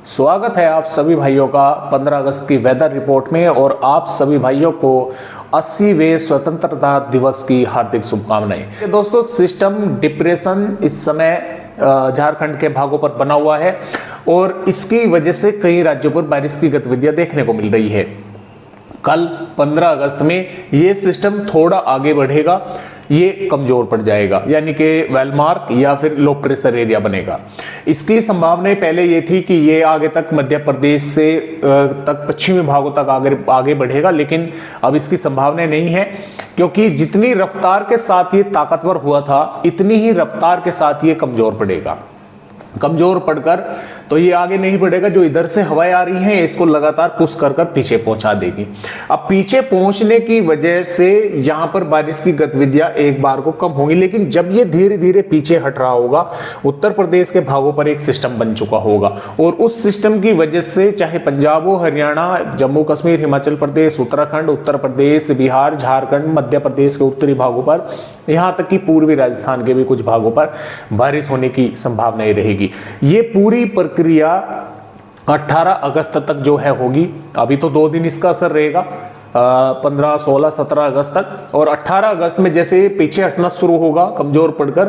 स्वागत है आप सभी भाइयों का 15 अगस्त की वेदर रिपोर्ट में और आप सभी भाइयों को 80वें स्वतंत्रता दिवस की हार्दिक शुभकामनाएं। दोस्तों, सिस्टम डिप्रेशन इस समय झारखंड के भागों पर बना हुआ है और इसकी वजह से कई राज्यों पर बारिश की गतिविधियां देखने को मिल रही है। कल 15 अगस्त में ये सिस्टम थोड़ा आगे बढ़ेगा, ये कमजोर पड़ जाएगा, यानी कि वेलमार्क या फिर लो प्रेशर एरिया बनेगा। इसकी संभावनाएं पहले ये थी कि ये आगे तक मध्य प्रदेश से तक पश्चिमी भागों तक आगे बढ़ेगा, लेकिन अब इसकी संभावनाएं नहीं है, क्योंकि जितनी रफ्तार के साथ ये ताकतवर हुआ था इतनी ही रफ्तार के साथ ये कमजोर पड़ेगा। कमजोर पड़कर तो ये आगे नहीं बढ़ेगा। जो इधर से हवाएं आ रही हैं इसको लगातार पुश कर कर पीछे पहुंचा देगी। अब पीछे पहुंचने की वजह से यहां पर बारिश की गतिविधियां एक बार को कम होंगी, लेकिन जब ये धीरे धीरे पीछे हट रहा होगा, उत्तर प्रदेश के भागों पर एक सिस्टम बन चुका होगा और उस सिस्टम की वजह से चाहे पंजाब हो, हरियाणा, जम्मू कश्मीर, हिमाचल प्रदेश, उत्तराखंड, उत्तर प्रदेश, बिहार, झारखंड, मध्य प्रदेश के उत्तरी भागों पर, यहां तक कि पूर्वी राजस्थान के भी कुछ भागों पर बारिश होने की संभावनाएं रहेगी। ये पूरी प्रक्रिया 18 अगस्त तक जो है होगी। अभी तो 2 दिन इसका असर रहेगा, 15, 16, 17 अगस्त तक, और 18 अगस्त में जैसे पीछे हटना शुरू होगा कमजोर पड़कर,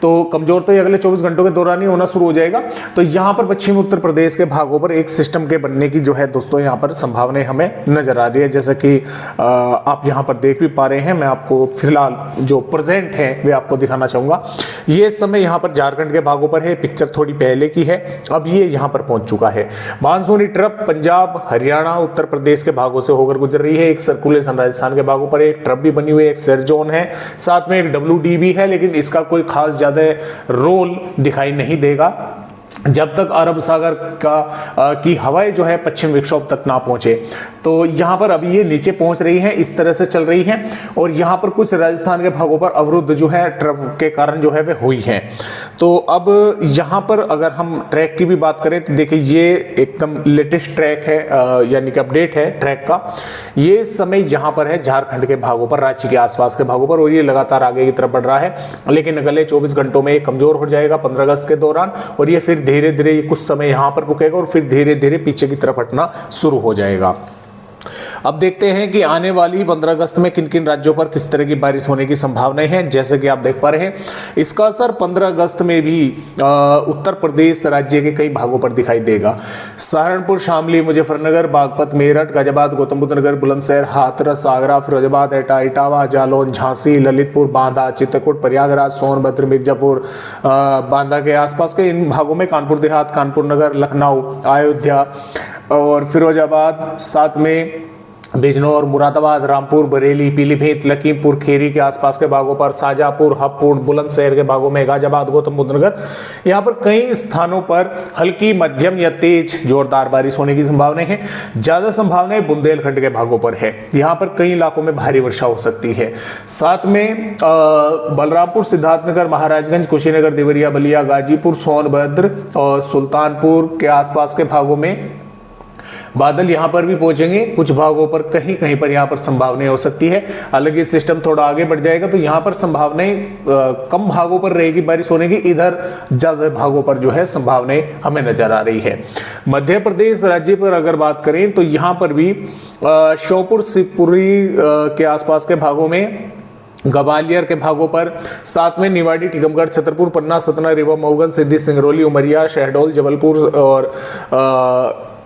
तो कमजोर तो ये अगले 24 घंटों के दौरान ही होना शुरू हो जाएगा। तो यहाँ पर पश्चिमी उत्तर प्रदेश के भागों पर एक सिस्टम के बनने की जो है दोस्तों यहाँ पर संभावनाएं हमें नजर आ रही है। जैसे कि आप यहाँ पर देख भी पा रहे हैं, मैं आपको फिलहाल जो प्रेजेंट है वे आपको दिखाना चाहूंगा। ये समय यहाँ पर झारखंड के भागों पर है, पिक्चर थोड़ी पहले की है, अब ये यहाँ पर पहुंच चुका है। मानसूनी ट्रफ पंजाब, हरियाणा, उत्तर प्रदेश के भागों से होकर गुजर रही है। एक सर्कुलेशन राजस्थान के भागों पर एक ट्रफ भी बनी हुई है, एक सेर जोन है, साथ में एक WD भी है, लेकिन इसका कोई खास ज्यादा रोल दिखाई नहीं देगा जब तक अरब सागर की हवाएं जो है पश्चिम विक्षोभ तक ना पहुंचे। तो यहां पर अभी ये नीचे पहुंच रही है, इस तरह से चल रही है, और यहां पर कुछ राजस्थान के भागों पर अवरुद्ध जो है ट्रफ के कारण जो है वे हुई है। तो अब यहां पर अगर हम ट्रैक की भी बात करें तो देखिए ये एकदम लेटेस्ट ट्रैक है, यानी कि अपडेट है ट्रैक का। ये समय यहां पर है झारखंड के भागों पर, रांची के आसपास के भागों पर, और ये लगातार आगे की तरफ बढ़ रहा है, लेकिन अगले 24 घंटों में ये कमजोर हो जाएगा 15 अगस्त के दौरान, और ये फिर धीरे धीरे कुछ समय यहां पर रुकेगा और फिर धीरे धीरे पीछे की तरफ हटना शुरू हो जाएगा। अब देखते हैं कि आने वाली 15 अगस्त में किन किन राज्यों पर किस तरह की बारिश होने की संभावनाएं हैं। जैसे कि आप देख पा रहे हैं, इसका असर 15 अगस्त में भी उत्तर प्रदेश राज्य के कई भागों पर दिखाई देगा। सहारनपुर, शामली, मुजफ्फरनगर, बागपत, मेरठ, गाजियाबाद, गौतम बुद्ध नगर, बुलंदशहर, हाथरस, आगरा, फिरोजाबाद, एटा, इटावा, जालौन, झांसी, ललितपुर, बांदा, चित्रकूट, प्रयागराज, सोनभद्र, मिर्जापुर, बांदा के आसपास के इन भागों में, कानपुर देहात, कानपुर नगर, लखनऊ, अयोध्या और फिरोजाबाद, साथ में बिजनौर, मुरादाबाद, रामपुर, बरेली, पीलीभीत, लखीमपुर खीरी के आसपास के भागों पर, शाजापुर, हपपुर, बुलंदशहर के भागों में, गाजियाबाद, गौतम बुद्ध नगर, यहाँ पर कई स्थानों पर हल्की, मध्यम या तेज जोरदार बारिश होने की संभावनाएं हैं। ज्यादा संभावनाएं बुंदेलखंड के भागों पर है, यहाँ पर कई इलाकों में भारी वर्षा हो सकती है। साथ में बलरामपुर, सिद्धार्थनगर, महाराजगंज, कुशीनगर, देवरिया, बलिया, गाजीपुर, सोनभद्र और सुल्तानपुर के आसपास के भागों में बादल यहां पर भी पहुंचेंगे। कुछ भागों पर कहीं कहीं पर यहां पर संभावनाएं हो सकती है। हालांकि ये सिस्टम थोड़ा आगे बढ़ जाएगा तो यहां पर संभावनाएं कम भागों पर रहेगी बारिश होने की, इधर ज्यादा भागों पर जो है संभावनाएं हमें नजर आ रही है। मध्य प्रदेश राज्य पर अगर बात करें तो यहां पर भी श्योपुर, शिवपुरी के आसपास के भागों में, ग्वालियर के भागों पर, साथ में निवाड़ी, टीकमगढ़, छतरपुर, पन्ना, सतना, रीवा, मऊगन, सिद्धि, सिंगरौली, उमरिया, शहडोल, जबलपुर और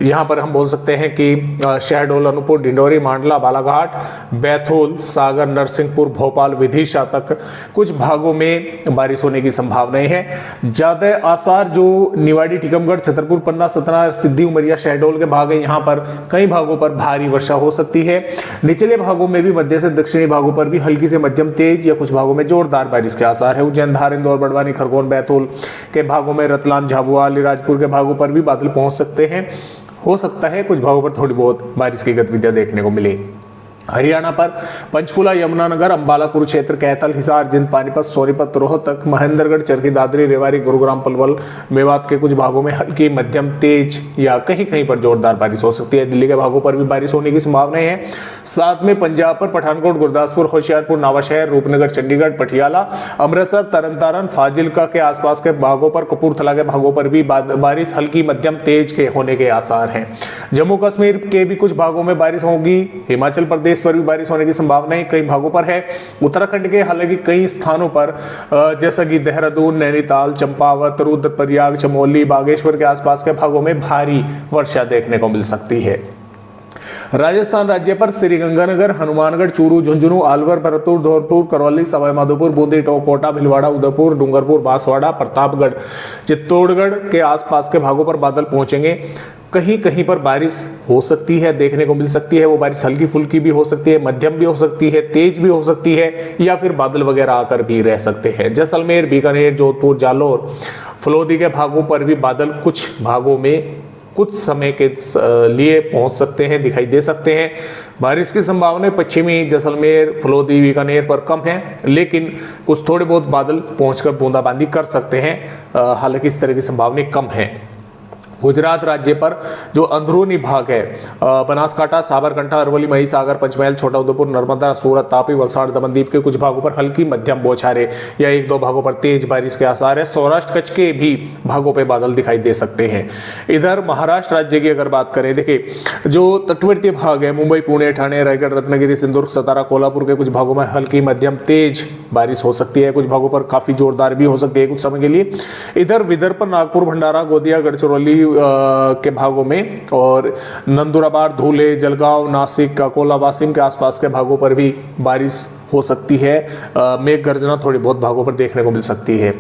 यहाँ पर हम बोल सकते हैं कि शहडोल, अनूपपुर, डिंडोरी, मांडला, बालाघाट, बैतूल, सागर, नरसिंहपुर, भोपाल, विदिशा तक कुछ भागों में बारिश होने की संभावनाएं हैं। ज्यादा आसार जो निवाड़ी, टीकमगढ़, छतरपुर, पन्ना, सतना, सिद्धि, उमरिया, शहडोल के भाग है, यहाँ पर कई भागों पर भारी वर्षा हो सकती है। निचले भागों में भी, मध्य से दक्षिणी भागों पर भी हल्की से मध्यम तेज या कुछ भागों में जोरदार बारिश के आसार है। उज्जैन, धार, इंदौर, बड़वानी, खरगोन, बैतूल के भागों में, रतलाम, झाबुआ, अलीराजपुर के भागों पर भी बादल पहुंच सकते हैं। हो सकता है कुछ भागों पर थोड़ी बहुत बारिश की गतिविधियां देखने को मिले। हरियाणा पर पंचकुला, यमुनानगर, अंबाला, कुरुक्षेत्र, कैथल, हिसार, जिंद, पानीपत, सोनीपत, रोहतक, महेंद्रगढ़, चरखी दादरी, रेवाड़ी, गुरुग्राम, पलवल, मेवात के कुछ भागों में हल्की मध्यम तेज या कहीं कहीं पर जोरदार बारिश हो सकती है। दिल्ली के भागों पर भी बारिश होने की संभावना है। साथ में पंजाब पर पठानकोट, गुरदासपुर, होशियारपुर, नवाशहर, रूपनगर, चंडीगढ़, पटियाला, अमृतसर, तरन, फाजिलका के आसपास के भागों पर, कपूरथला के भागों पर भी बारिश हल्की मध्यम तेज के होने के आसार हैं। जम्मू कश्मीर के भी कुछ भागों में बारिश होगी। हिमाचल प्रदेश पर भी बारिश होने की संभावना कई भागों पर है। उत्तराखंड के हालांकि कई स्थानों पर जैसा कि देहरादून, नैनीताल, चंपावत, रुद्रप्रयाग, चमोली, बागेश्वर के आसपास के भागों में भारी वर्षा देखने को मिल सकती है। राजस्थान राज्य पर श्रीगंगानगर, हनुमानगढ़, चूरू, झुंझुनू, अलवर, भरतपुर, धौलपुर, करौली, सवाई माधोपुर, बूंदी, कोटा, भीलवाड़ा, उदयपुर, डूंगरपुर, बांसवाड़ा, प्रतापगढ़, चित्तौड़गढ़ के आसपास के भागों पर बादल पहुंचेंगे। कहीं कहीं पर बारिश हो सकती है, देखने को मिल सकती है। वो बारिश हल्की फुल्की भी हो सकती है, मध्यम भी हो सकती है, तेज भी हो सकती है, या फिर बादल वगैरह आकर भी रह सकते हैं। जैसलमेर, बीकानेर, जोधपुर, जालौर, फलोदी के भागों पर भी बादल कुछ भागों में कुछ समय के लिए पहुंच सकते हैं, दिखाई दे सकते हैं। बारिश की संभावना पश्चिमी जैसलमेर, फलोदी, बीकानेर पर कम है, लेकिन कुछ थोड़े बहुत बादल पहुंचकर बूंदाबांदी कर सकते हैं। हालांकि इस तरह की संभावना कम है। गुजरात राज्य पर जो अंदरूनी भाग है, बनासकांठा, साबरकांठा, अरवली, महिसागर, पंचमहल, छोटा उदेपुर, नर्मदा, सूरत, तापी, वलसाड़, दमनदीप के कुछ भागों पर हल्की मध्यम बौछारें या एक दो भागों पर तेज बारिश के आसार है। सौराष्ट्र, कच्छ के भी भागों पर बादल दिखाई दे सकते हैं। इधर महाराष्ट्र राज्य की अगर बात करें, देखिए जो तटवर्ती भाग है, मुंबई, पुणे, ठाणे, रायगढ़, रत्नागिरी, सिंधुदुर्ग, सतारा, कोल्हापुर के कुछ भागों में हल्की मध्यम तेज बारिश हो सकती है। कुछ भागों पर काफी जोरदार भी हो सकती है कुछ समय के लिए। इधर विदर्भ, नागपुर, भंडारा, गोंदिया, गढ़चिरौली के भागों में, और नंदुरबार, धुले, जलगांव, नासिक, अकोला, वासिम के आसपास के भागों पर भी बारिश हो सकती है। मेघ गर्जना थोड़ी बहुत भागों पर देखने को मिल सकती है।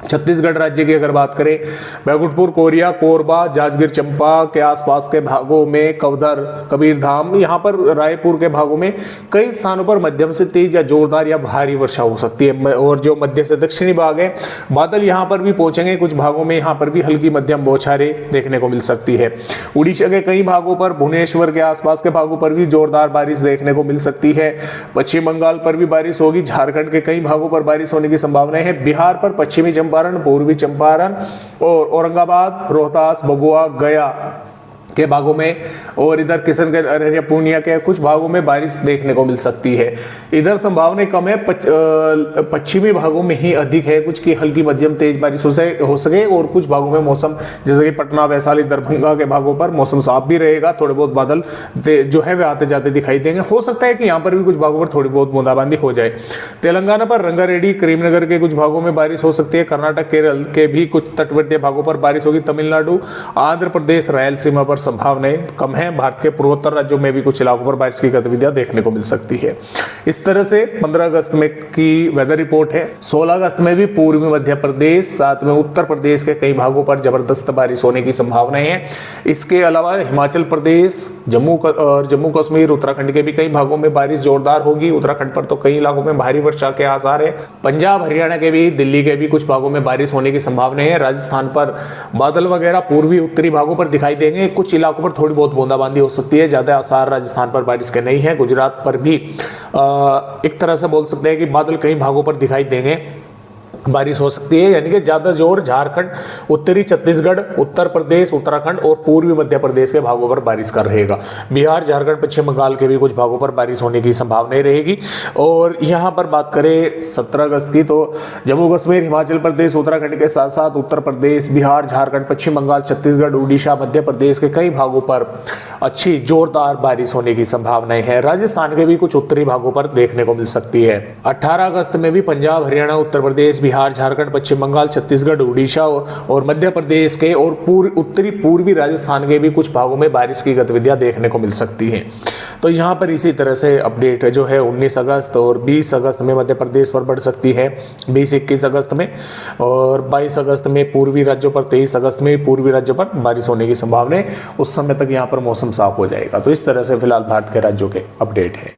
छत्तीसगढ़ राज्य की अगर बात करें, बैकुंठपुर, कोरिया, कोरबा, जांजगीर, चंपा के आसपास के भागों में, कवधर, कबीरधाम, यहाँ पर रायपुर के भागों में कई स्थानों पर मध्यम से तेज या जोरदार या भारी वर्षा हो सकती है। और जो मध्य से दक्षिणी भाग है, बादल यहाँ पर भी पहुंचेंगे। कुछ भागों में यहाँ पर भी हल्की मध्यम बौछारें देखने को मिल सकती है। उड़ीसा के कई भागों पर, भुवनेश्वर के आसपास के भागों पर भी जोरदार बारिश देखने को मिल सकती है। पश्चिम बंगाल पर भी बारिश होगी। झारखंड के कई भागों पर बारिश होने की संभावना है। बिहार पर पश्चिमी चंपारण, पूर्वी चंपारण और औरंगाबाद, रोहतास, भभुआ, गया के भागों में, और इधर किशनगंज, अररिया, पूर्णिया के कुछ भागों में बारिश देखने को मिल सकती है। इधर संभावना कम है। पश्चिमी भागों में ही अधिक है कुछ की हल्की मध्यम तेज बारिश हो सके, और कुछ भागों में मौसम, जैसे कि पटना, वैशाली, दरभंगा के भागों पर मौसम साफ भी रहेगा। थोड़े बहुत बादल जो है वे आते जाते दिखाई देंगे। हो सकता है कि यहाँ पर भी कुछ भागों पर थोड़ी बहुत बूंदाबांदी हो जाए। तेलंगाना पर रंगारेड्डी, करीमनगर के कुछ भागों में बारिश हो सकती है। कर्नाटक, केरल के भी कुछ तटवर्तीय भागों पर बारिश होगी। तमिलनाडु, आंध्र प्रदेश, रायलसीमा पर संभावनाएं कम है। भारत के पूर्वोत्तर राज्यों में भी कुछ इलाकों पर बारिश की गतिविधियां देखने को मिल सकती है। इस तरह से 15 अगस्त में की वेदर रिपोर्ट है। 16 अगस्त में भी पूर्वी मध्य प्रदेश, साथ में उत्तर प्रदेश के कई भागों पर जबरदस्त बारिश होने की संभावनाएं है। इसके अलावा हिमाचल प्रदेश, जम्मू कश्मीर, उत्तराखंड के भी कई भागों में बारिश जोरदार होगी। उत्तराखंड पर तो कई इलाकों में भारी वर्षा के आसार है। पंजाब, हरियाणा के भी, दिल्ली के भी कुछ भागों में बारिश होने की संभावना है। राजस्थान पर बादल वगैरह पूर्वी उत्तरी भागों पर दिखाई देंगे। कुछ इलाकों पर थोड़ी बहुत बूंदाबांदी हो सकती है। ज्यादा आसार राजस्थान पर बारिश के नहीं है। गुजरात पर भी एक तरह से बोल सकते हैं कि बादल कई भागों पर दिखाई देंगे, बारिश हो सकती है। यानी कि ज्यादा जोर झारखंड, उत्तरी छत्तीसगढ़, उत्तर प्रदेश, उत्तराखंड और पूर्वी मध्य प्रदेश के भागों पर बारिश का रहेगा। बिहार, झारखंड, पश्चिम बंगाल के भी कुछ भागों पर बारिश होने की संभावना रहेगी। और यहाँ पर बात करें 17 अगस्त की, तो जम्मू कश्मीर, हिमाचल प्रदेश, उत्तराखंड के साथ साथ उत्तर प्रदेश, बिहार, झारखंड, पश्चिम बंगाल, छत्तीसगढ़, उड़ीसा, मध्य प्रदेश के कई भागों पर अच्छी जोरदार बारिश होने की संभावनाएं है। राजस्थान के भी कुछ उत्तरी भागों पर देखने को मिल सकती है। 18 अगस्त में भी पंजाब, हरियाणा, उत्तर प्रदेश, बिहार, झारखंड, पश्चिम बंगाल, छत्तीसगढ़, उड़ीसा और मध्य प्रदेश के और उत्तरी पूर्वी राजस्थान के भी कुछ भागों में बारिश की गतिविधियां देखने को मिल सकती हैं। तो यहाँ पर इसी तरह से अपडेट जो है 19 अगस्त और 20 अगस्त में मध्य प्रदेश पर बढ़ सकती है, 20-21 अगस्त में, और 22 अगस्त में पूर्वी राज्यों पर, 23 अगस्त में पूर्वी राज्यों पर बारिश होने की संभावना है। उस समय तक यहाँ पर मौसम साफ हो जाएगा। तो इस तरह से फिलहाल भारत के राज्यों के अपडेट है।